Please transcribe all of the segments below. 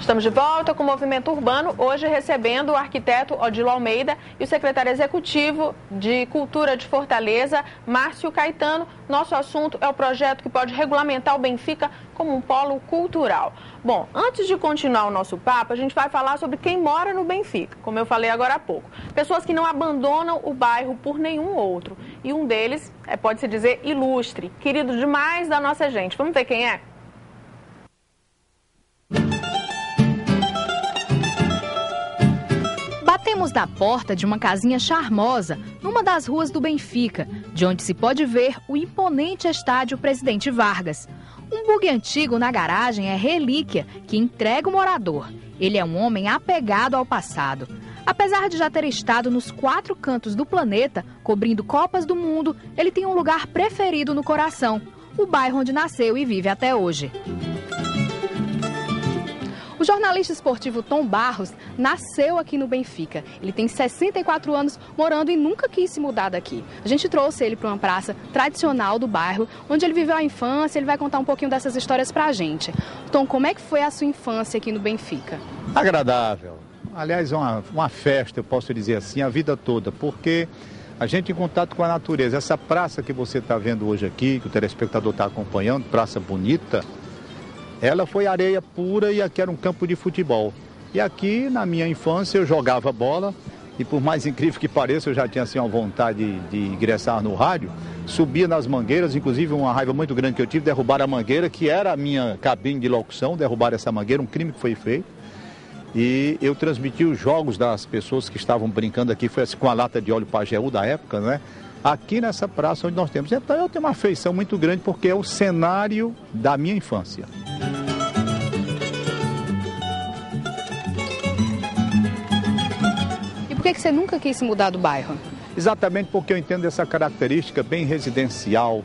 Estamos de volta com o Movimento Urbano, hoje recebendo o arquiteto Odilo Almeida e o secretário executivo de Cultura de Fortaleza, Márcio Caetano. Nosso assunto é o projeto que pode regulamentar o Benfica como um polo cultural. Bom, antes de continuar o nosso papo, a gente vai falar sobre quem mora no Benfica, como eu falei agora há pouco. Pessoas que não abandonam o bairro por nenhum outro. E um deles pode-se dizer ilustre, querido demais da nossa gente. Vamos ver quem é? Batemos na porta de uma casinha charmosa, numa das ruas do Benfica, de onde se pode ver o imponente estádio Presidente Vargas. Um bug antigo na garagem é relíquia que entrega o morador. Ele é um homem apegado ao passado. Apesar de já ter estado nos 4 cantos do planeta, cobrindo Copas do Mundo, ele tem um lugar preferido no coração, o bairro onde nasceu e vive até hoje. O jornalista esportivo Tom Barros nasceu aqui no Benfica. Ele tem 64 anos morando e nunca quis se mudar daqui. A gente trouxe ele para uma praça tradicional do bairro, onde ele viveu a infância. Ele vai contar um pouquinho dessas histórias para a gente. Tom, como é que foi a sua infância aqui no Benfica? Agradável. Aliás, uma festa, eu posso dizer assim, a vida toda, porque a gente em contato com a natureza. Essa praça que você está vendo hoje aqui, que o telespectador está acompanhando, praça bonita, ela foi areia pura e aqui era um campo de futebol. E aqui, na minha infância, eu jogava bola e, por mais incrível que pareça, eu já tinha assim, uma vontade de ingressar no rádio. Subia nas mangueiras, inclusive uma raiva muito grande que eu tive, derrubar a mangueira, que era a minha cabine de locução, derrubar essa mangueira, um crime que foi feito. E eu transmiti os jogos das pessoas que estavam brincando aqui, foi assim, com a lata de óleo Pajeú da época, né? Aqui nessa praça onde nós temos. Então eu tenho uma afeição muito grande porque é o cenário da minha infância. E por que você nunca quis se mudar do bairro? Exatamente porque eu entendo essa característica bem residencial.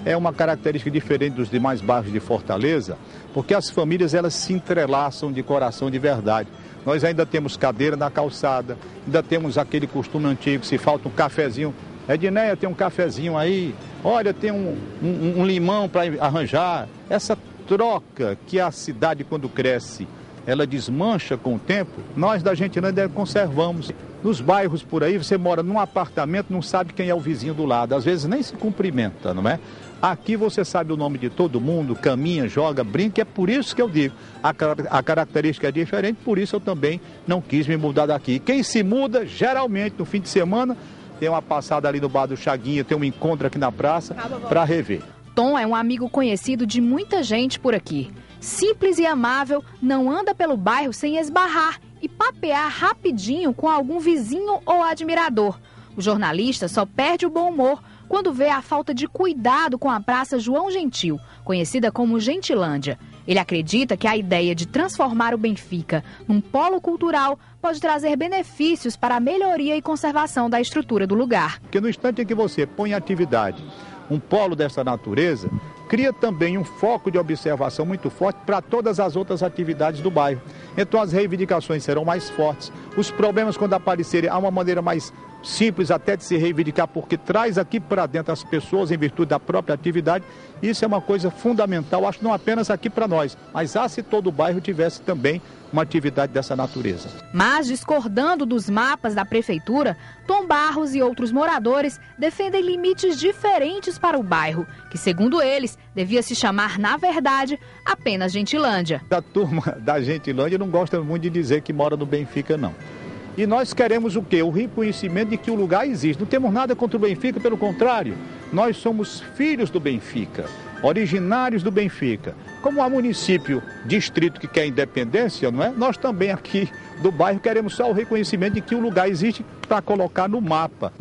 É uma característica diferente dos demais bairros de Fortaleza, porque as famílias elas se entrelaçam de coração de verdade. Nós ainda temos cadeira na calçada, ainda temos aquele costume antigo, se falta um cafezinho. Edneia, tem um cafezinho aí, olha, tem um limão para arranjar. Essa troca que a cidade, quando cresce, ela desmancha com o tempo, nós da Gentilândia conservamos. Nos bairros por aí, você mora num apartamento, não sabe quem é o vizinho do lado, às vezes nem se cumprimenta, não é? Aqui você sabe o nome de todo mundo, caminha, joga, brinca, é por isso que eu digo, a característica é diferente, por isso eu também não quis me mudar daqui. Quem se muda, geralmente, no fim de semana, tem uma passada ali no bar do Chaguinha, tem um encontro aqui na praça para rever. Tom é um amigo conhecido de muita gente por aqui. Simples e amável, não anda pelo bairro sem esbarrar e papear rapidinho com algum vizinho ou admirador. O jornalista só perde o bom humor quando vê a falta de cuidado com a Praça João Gentil, conhecida como Gentilândia. Ele acredita que a ideia de transformar o Benfica num polo cultural pode trazer benefícios para a melhoria e conservação da estrutura do lugar. Porque no instante em que você põe em atividade um polo dessa natureza, cria também um foco de observação muito forte para todas as outras atividades do bairro. Então as reivindicações serão mais fortes. Os problemas, quando aparecerem, há uma maneira mais simples até de se reivindicar, porque traz aqui para dentro as pessoas em virtude da própria atividade. Isso é uma coisa fundamental, acho que não apenas aqui para nós, mas se todo o bairro tivesse também uma atividade dessa natureza. Mas, discordando dos mapas da prefeitura, Tom Barros e outros moradores defendem limites diferentes para o bairro, que, segundo eles, devia se chamar, na verdade, apenas Gentilândia. A turma da Gentilândia não gosta muito de dizer que mora no Benfica, não. E nós queremos o quê? O reconhecimento de que o lugar existe. Não temos nada contra o Benfica, pelo contrário. Nós somos filhos do Benfica, originários do Benfica. Como há município, distrito que quer independência, não é? Nós também aqui do bairro queremos só o reconhecimento de que o lugar existe para colocar no mapa.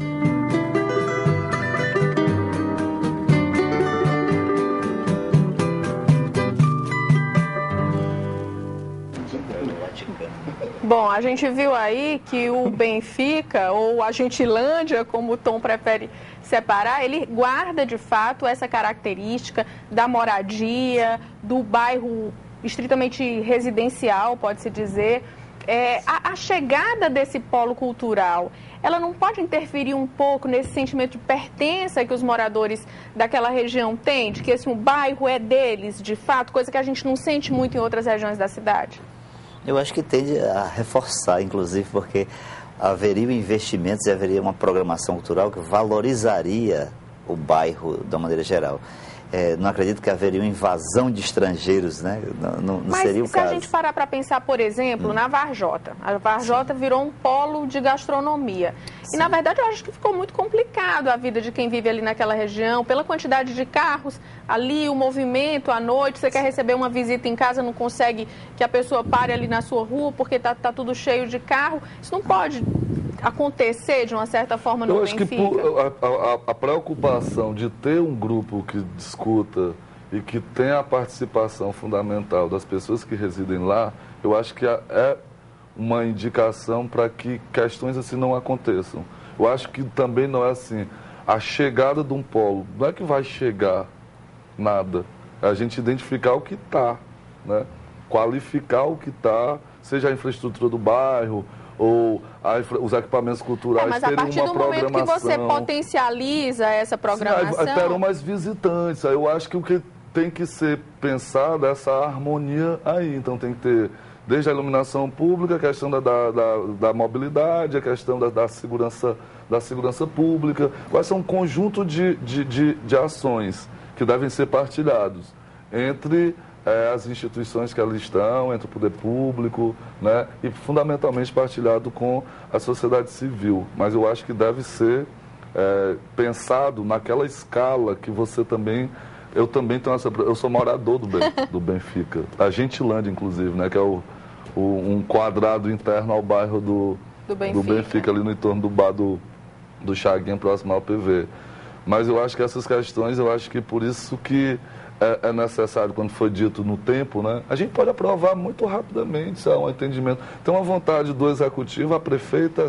Bom, a gente viu aí que o Benfica, ou a Gentilândia, como o Tom prefere separar, ele guarda de fato essa característica da moradia, do bairro estritamente residencial, pode-se dizer. A chegada desse polo cultural, ela não pode interferir um pouco nesse sentimento de pertença que os moradores daquela região têm, de que esse bairro é deles, de fato, coisa que a gente não sente muito em outras regiões da cidade? Eu acho que tende a reforçar, inclusive, porque haveria investimentos e haveria uma programação cultural que valorizaria o bairro de uma maneira geral. Não acredito que haveria uma invasão de estrangeiros, né? Não seria o caso. Mas se a gente parar para pensar, por exemplo, na Varjota. A Varjota virou um polo de gastronomia. Sim. E, na verdade, eu acho que ficou muito complicado a vida de quem vive ali naquela região, pela quantidade de carros, ali o movimento à noite, você quer receber uma visita em casa, não consegue que a pessoa pare ali na sua rua porque tá tudo cheio de carro. Isso não pode acontecer de uma certa forma no Benfica? Eu acho que a preocupação de ter um grupo que discuta e que tenha a participação fundamental das pessoas que residem lá, eu acho que é uma indicação para que questões assim não aconteçam. Eu acho que também não é assim, a chegada de um polo, não é que vai chegar nada, é a gente identificar o que está, né? Qualificar o que está, seja a infraestrutura do bairro, ou os equipamentos culturais mas a partir do momento que você potencializa essa programação... Sim, terão mais visitantes. Eu acho que o que tem que ser pensado é essa harmonia aí. Então tem que ter, desde a iluminação pública, a questão da mobilidade, a questão da segurança pública. Quais são um conjunto de ações que devem ser partilhados entre... as instituições que ali estão, entre o poder público, né, e fundamentalmente partilhado com a sociedade civil. Mas eu acho que deve ser pensado naquela escala que você também... Eu também tenho eu sou morador do Benfica, a Gentilândia, inclusive, né, que é um quadrado interno ao bairro do Benfica, ali no entorno do bar do Chaguinha, próximo ao PV. Mas eu acho que essas questões, eu acho que por isso que é necessário, quando foi dito no tempo, né? A gente pode aprovar muito rapidamente, se há um entendimento. Tem uma vontade do Executivo, a prefeita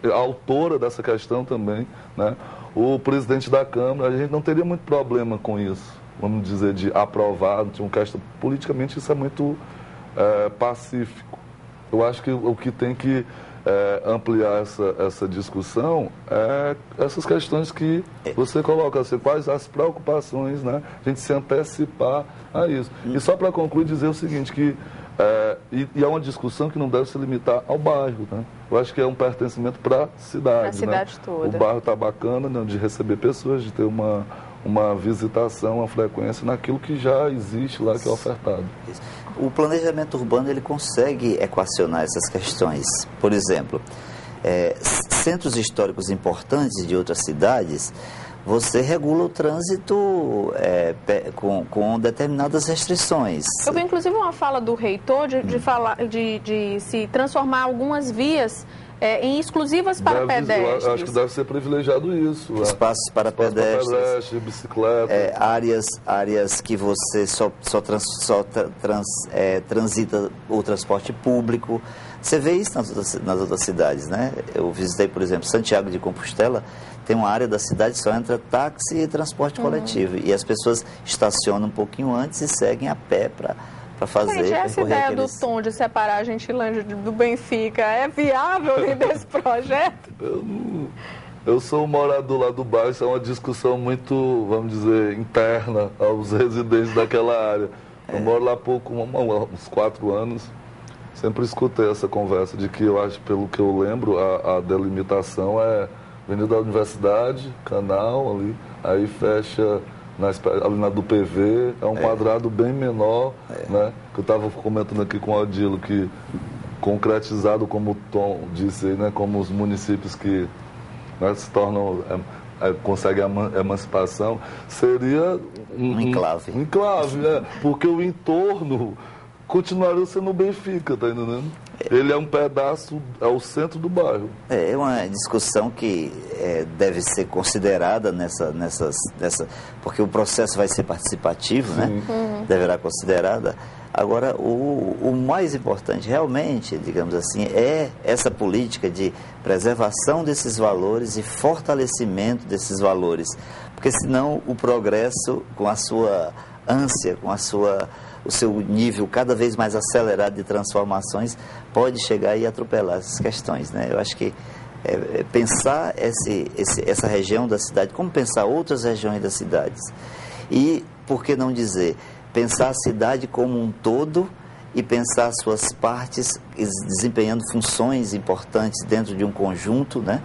a autora dessa questão também, né? O presidente da Câmara, a gente não teria muito problema com isso, vamos dizer, de aprovar, de uma questão. Politicamente isso é muito pacífico. Eu acho que o que tem que ampliar essa discussão essas questões que você coloca, assim, quais as preocupações, né? A gente se antecipar a isso. E só para concluir, dizer o seguinte, que é uma discussão que não deve se limitar ao bairro, né? Eu acho que é um pertencimento para a cidade. A cidade, né? Toda. O bairro está bacana, né, de receber pessoas, de ter uma visitação, uma frequência naquilo que já existe lá, que é ofertado. O planejamento urbano, ele consegue equacionar essas questões. Por exemplo, centros históricos importantes de outras cidades, você regula o trânsito com determinadas restrições. Eu vi, inclusive, uma fala do reitor de se transformar algumas vias em exclusivas para pedestres. Acho que deve ser privilegiado isso. Espaços para pedestres, bicicleta. Áreas que você só transita o transporte público. Você vê isso nas outras cidades, né? Eu visitei, por exemplo, Santiago de Compostela, tem uma área da cidade que só entra táxi e transporte coletivo. E as pessoas estacionam um pouquinho antes e seguem a pé para fazer. Gente, essa ideia do Tom de separar a Gentilândia do Benfica é viável dentro desse projeto? Eu sou um morador lá do bairro, isso é uma discussão muito, vamos dizer, interna aos residentes daquela área. Eu moro lá há pouco, uns 4 anos. Sempre escutei essa conversa de que eu acho, pelo que eu lembro, a delimitação é Avenida da Universidade, Canal ali, aí fecha ali na do PV, é um quadrado bem menor, né? Que eu estava comentando aqui com o Odilo, que concretizado, como o Tom disse aí, né? Como os municípios que, né, se tornam, conseguem a emancipação, seria um enclave. Um enclave, porque o entorno continuaria sendo o Benfica, tá entendendo? Ele é um pedaço, é o centro do bairro. É uma discussão que deve ser considerada porque o processo vai ser participativo, né? Deverá considerada. Agora, o mais importante realmente, digamos assim, é essa política de preservação desses valores e fortalecimento desses valores. Porque senão o progresso, com a sua ânsia, com o seu nível cada vez mais acelerado de transformações, pode chegar e atropelar essas questões, né? Eu acho que pensar essa região da cidade, como pensar outras regiões das cidades. E, por que não dizer, pensar a cidade como um todo e pensar suas partes desempenhando funções importantes dentro de um conjunto, né?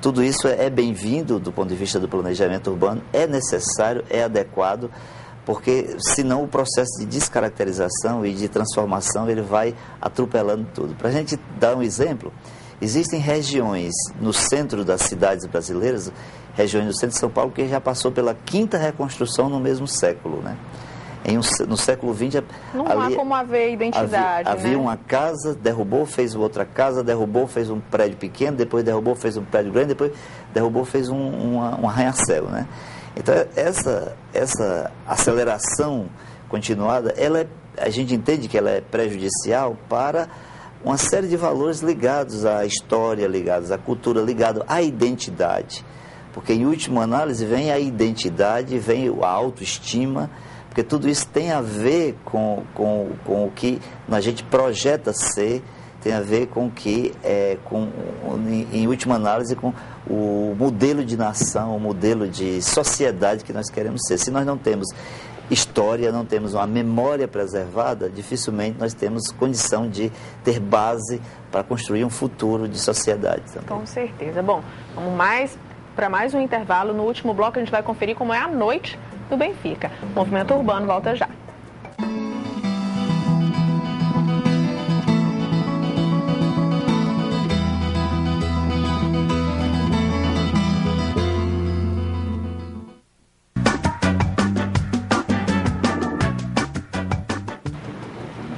Tudo isso é bem-vindo do ponto de vista do planejamento urbano, é necessário, é adequado, porque senão o processo de descaracterização e de transformação ele vai atropelando tudo. Para a gente dar um exemplo, existem regiões no centro das cidades brasileiras, regiões do centro de São Paulo, que já passou pela 5ª reconstrução no mesmo século, né? No século XX... Não há como haver identidade, havia né? uma casa, derrubou, fez outra casa, derrubou, fez um prédio pequeno, depois derrubou, fez um prédio grande, depois derrubou, fez um arranha-céu, né? Então, essa aceleração continuada, a gente entende que ela é prejudicial para uma série de valores ligados à história, ligados à cultura, ligados à identidade. Porque, em última análise, vem a identidade, vem a autoestima, porque tudo isso tem a ver com o que a gente projeta ser, tem a ver com o que, em última análise, com o modelo de nação, o modelo de sociedade que nós queremos ser. Se nós não temos história, não temos uma memória preservada, dificilmente nós temos condição de ter base para construir um futuro de sociedade também. Com certeza. Bom, vamos para mais um intervalo. No último bloco a gente vai conferir como é a noite do Benfica. O Movimento Urbano volta já.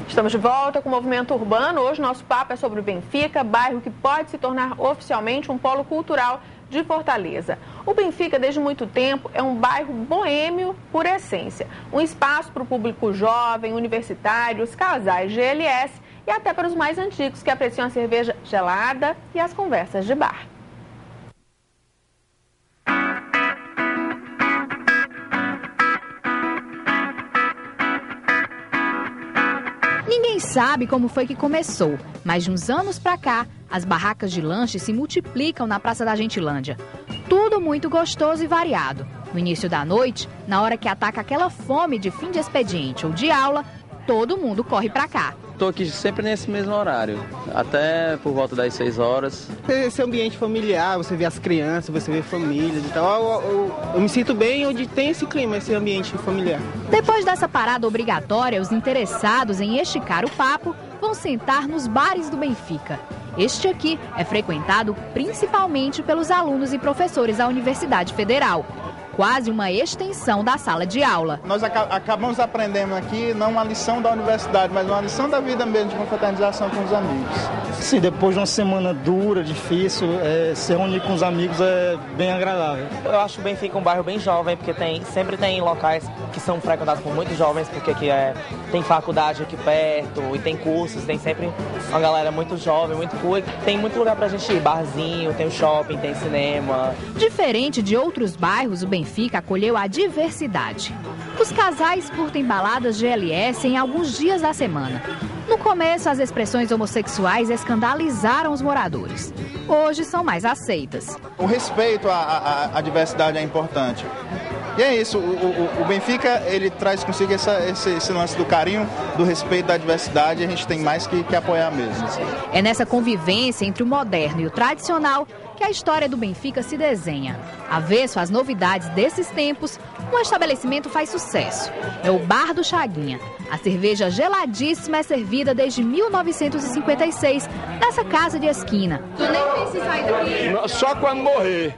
Estamos de volta com o Movimento Urbano. Hoje nosso papo é sobre o Benfica, bairro que pode se tornar oficialmente um polo cultural de Fortaleza. O Benfica, desde muito tempo, é um bairro boêmio por essência. Um espaço para o público jovem, universitários, casais GLS e até para os mais antigos que apreciam a cerveja gelada e as conversas de bar. Ninguém sabe como foi que começou, mas de uns anos pra cá, as barracas de lanche se multiplicam na Praça da Gentilândia. Tudo muito gostoso e variado. No início da noite, na hora que ataca aquela fome de fim de expediente ou de aula, todo mundo corre pra cá. Estou aqui sempre nesse mesmo horário, até por volta das 6 horas. Esse ambiente familiar, você vê as crianças, você vê famílias e tal. Eu me sinto bem onde tem esse clima, esse ambiente familiar. Depois dessa parada obrigatória, os interessados em esticar o papo vão sentar nos bares do Benfica. Este aqui é frequentado principalmente pelos alunos e professores da Universidade Federal. Quase uma extensão da sala de aula. Nós acabamos aprendendo aqui não uma lição da universidade, mas uma lição da vida mesmo, de confraternização com os amigos. Sim, depois de uma semana dura, difícil, se reunir com os amigos é bem agradável. Eu acho o Benfica um bairro bem jovem, porque sempre tem locais que são frequentados por muitos jovens, porque aqui tem faculdade aqui perto e tem cursos, tem sempre uma galera muito jovem, muito cool, tem muito lugar pra gente ir, barzinho, tem o shopping, tem cinema. Diferente de outros bairros, o Benfica acolheu a diversidade. Os casais curtem baladas GLS em alguns dias da semana. No começo, as expressões homossexuais escandalizaram os moradores. Hoje são mais aceitas. O respeito à diversidade é importante. E é isso, o Benfica, ele traz consigo esse lance do carinho, do respeito da diversidade, e a gente tem mais que apoiar mesmo. É nessa convivência entre o moderno e o tradicional que a história do Benfica se desenha. Avesso às novidades desses tempos, um estabelecimento faz sucesso. É o Bar do Chaguinha. A cerveja geladíssima é servida desde 1956, nessa casa de esquina. Tu nem pensa em sair daqui? Só quando morrer.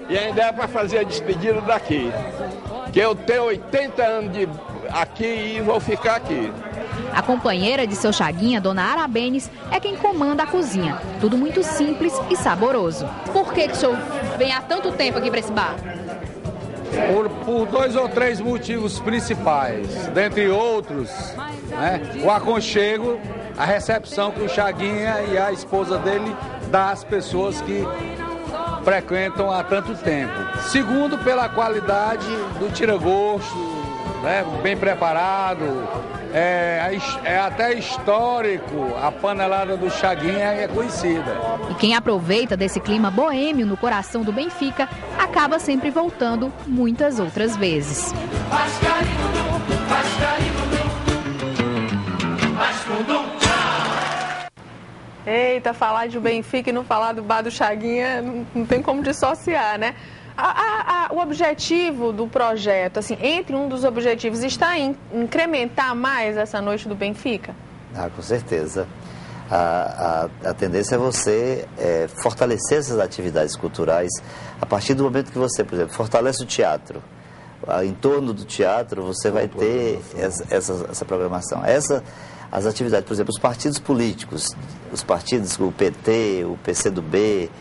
E ainda é para fazer a despedida daqui. Que eu tenho 80 anos aqui e vou ficar aqui. A companheira de seu Chaguinha, Dona Arabenes, é quem comanda a cozinha. Tudo muito simples e saboroso. Por que o senhor vem há tanto tempo aqui para esse bar? Por 2 ou 3 motivos principais. Dentre outros, né, o aconchego, a recepção que o Chaguinha e a esposa dele dá às pessoas que frequentam há tanto tempo. Segundo, pela qualidade do tira-gosto, né, bem preparado. É até histórico, a panelada do Chaguinha é conhecida. E quem aproveita desse clima boêmio no coração do Benfica, acaba sempre voltando muitas outras vezes. Mas com Eita, falar de Benfica e não falar do bar do Chaguinha, não tem como dissociar, né? O objetivo do projeto, assim, entre um dos objetivos, está em incrementar mais essa noite do Benfica? Com certeza. A tendência é você fortalecer essas atividades culturais a partir do momento que você, por exemplo, fortalece o teatro. Em torno do teatro você vai ter essa programação. As atividades, por exemplo, os partidos políticos, os partidos, o PT, o PCdoB,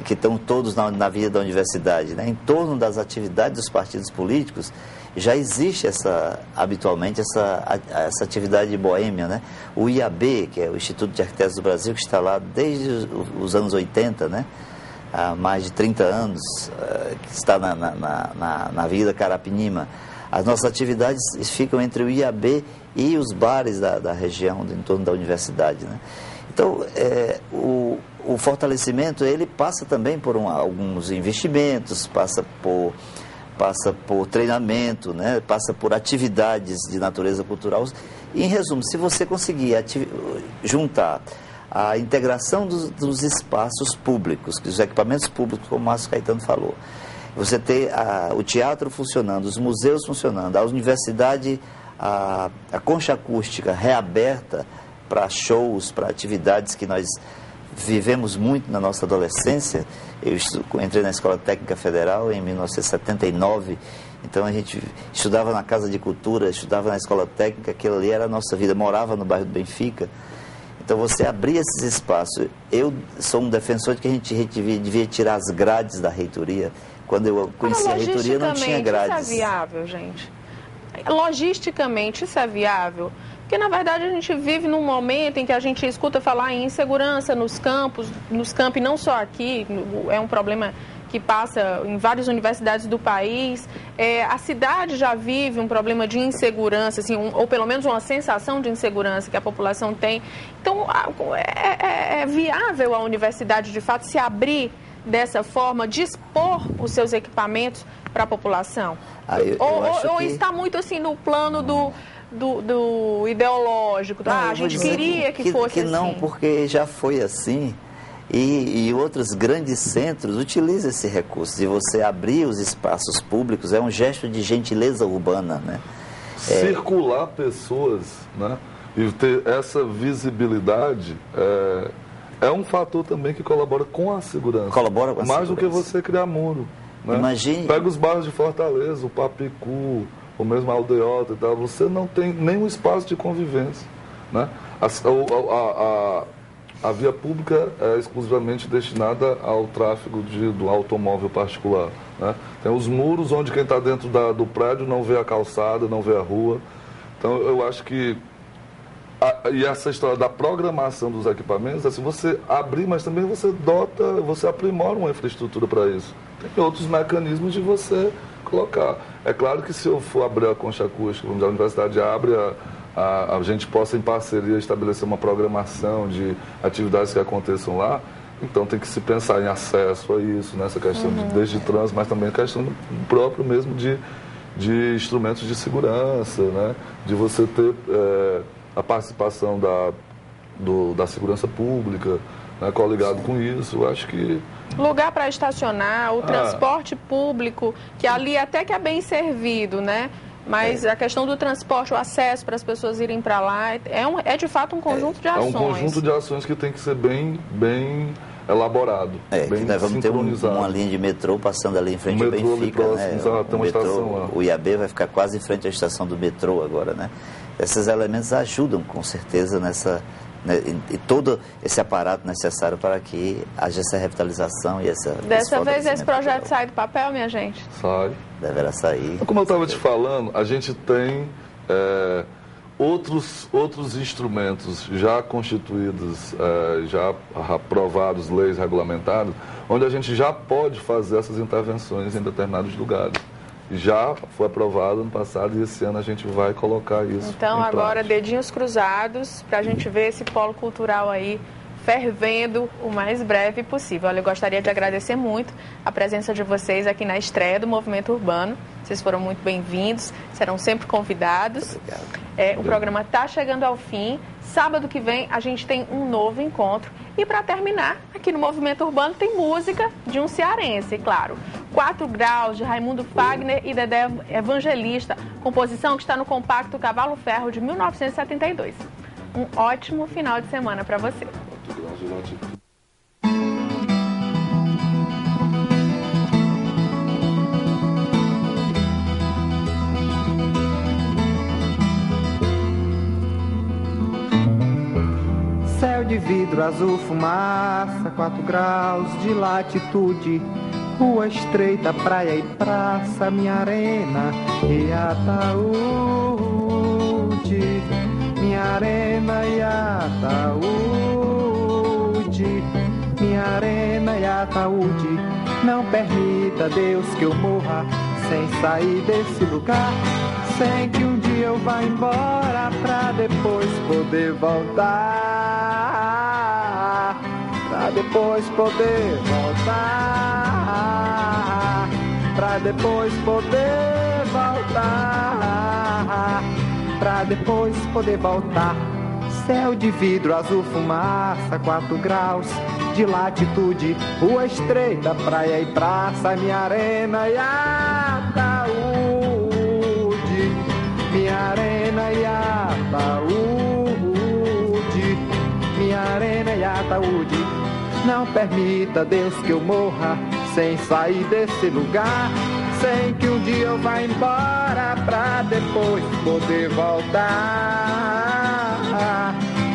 que estão todos na vida da universidade, né? Em torno das atividades dos partidos políticos, já existe habitualmente essa atividade boêmia, né? O IAB, que é o Instituto de Arquitetos do Brasil, que está lá desde os anos 80, né? Há mais de 30 anos, que está na Avenida Carapinima. As nossas atividades ficam entre o IAB e os bares da região, em torno da universidade, né? Então, o fortalecimento, ele passa também por alguns investimentos, passa por treinamento, né? Passa por atividades de natureza cultural. E, em resumo, se você conseguir juntar a integração dos espaços públicos, dos equipamentos públicos, como o Márcio Caetano falou, você ter o teatro funcionando, os museus funcionando, a universidade, a concha acústica reaberta para shows, para atividades que nós vivemos muito na nossa adolescência. Eu entrei na Escola Técnica Federal em 1979, então a gente estudava na Casa de Cultura, estudava na Escola Técnica, aquilo ali era a nossa vida, morava no bairro do Benfica. Então você abrir esses espaços. Eu sou um defensor de que a gente devia tirar as grades da reitoria. Quando eu conheci a reitoria não tinha grades. Isso é viável, gente? Logisticamente isso é viável? Porque, na verdade, a gente vive num momento em que a gente escuta falar em insegurança nos campi, não só aqui, é um problema que passa em várias universidades do país. A cidade já vive um problema de insegurança, assim, ou pelo menos uma sensação de insegurança que a população tem. Então, é viável a universidade, de fato, se abrir dessa forma, dispor os seus equipamentos para a população? Ou está muito assim no plano do ideológico? A gente queria que fosse assim. Não, porque já foi assim. E outros grandes centros utilizam esse recurso. E você abrir os espaços públicos é um gesto de gentileza urbana, né? Circular pessoas, né? E ter essa visibilidade é um fator também que colabora com a segurança. Colabora com a mais segurança. Do que você criar muro, né? Imagine. Pega os bairros de Fortaleza, o Papicu, o mesmo a Aldeota e tal, você não tem nenhum espaço de convivência, né? A via pública é exclusivamente destinada ao tráfego do automóvel particular, né? Tem os muros onde quem está dentro do prédio não vê a calçada, não vê a rua. Então eu acho que e essa história da programação dos equipamentos, assim, você abrir, mas também você aprimora uma infraestrutura para isso. Tem outros mecanismos de você colocar. É claro que se eu for abrir a concha acústica, vamos dizer, a universidade abre, a gente possa, em parceria, estabelecer uma programação de atividades que aconteçam lá, então tem que se pensar em acesso a isso, nessa questão desde trânsito, mas também a questão próprio mesmo de instrumentos de segurança, né? De você ter a participação da segurança pública, né, coligado com isso. Eu acho que... Lugar para estacionar, o transporte público, que ali até que é bem servido, né? Mas a questão do transporte, o acesso para as pessoas irem para lá, é de fato um conjunto de ações. É um conjunto de ações que tem que ser bem elaborado, bem nós vamos ter uma linha de metrô passando ali em frente ao Benfica, né? O IAB vai ficar quase em frente à estação do metrô agora, né? Esses elementos ajudam, com certeza, e todo esse aparato necessário para que haja essa revitalização e essa... Dessa vez esse projeto sai do papel, minha gente? Sai. Deverá sair. Como eu estava te falando, a gente tem outros instrumentos já constituídos, já aprovados, leis regulamentadas, onde a gente já pode fazer essas intervenções em determinados lugares. Já foi aprovado ano passado e esse ano a gente vai colocar isso. Então agora dedinhos cruzados para a gente ver esse polo cultural aí fervendo o mais breve possível. Olha, eu gostaria de agradecer muito a presença de vocês aqui na estreia do Movimento Urbano. Vocês foram muito bem-vindos, serão sempre convidados. O programa está chegando ao fim. Sábado que vem a gente tem um novo encontro. E para terminar, aqui no Movimento Urbano tem música de um cearense, claro. 4 Graus, de Raimundo Fagner e Dedé Evangelista, composição que está no compacto Cavalo Ferro de 1972. Um ótimo final de semana para você. Céu de vidro azul, fumaça, 4 graus de latitude. Rua estreita, praia e praça, minha arena e ataúde. Minha arena e ataúde. Minha arena e ataúde. Não permita, Deus, que eu morra sem sair desse lugar. Sem que um dia eu vá embora pra depois poder voltar. Pra depois poder voltar. Pra depois poder voltar. Pra depois poder voltar. Céu de vidro azul, fumaça, 4 graus de latitude. Rua estreita, praia e praça, minha arena e ataúde. Minha arena e ataúde. Minha arena e ataúde. Não permita, Deus, que eu morra sem sair desse lugar. Sem que um dia eu vá embora pra depois poder voltar.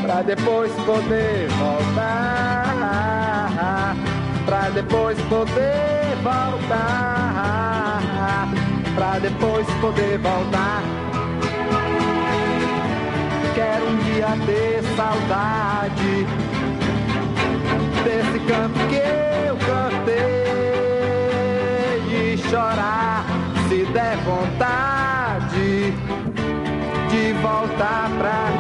Pra depois poder voltar. Pra depois poder voltar. Pra depois poder voltar. Quero um dia ter saudade desse canto que eu cantei e chorar se der vontade de voltar pra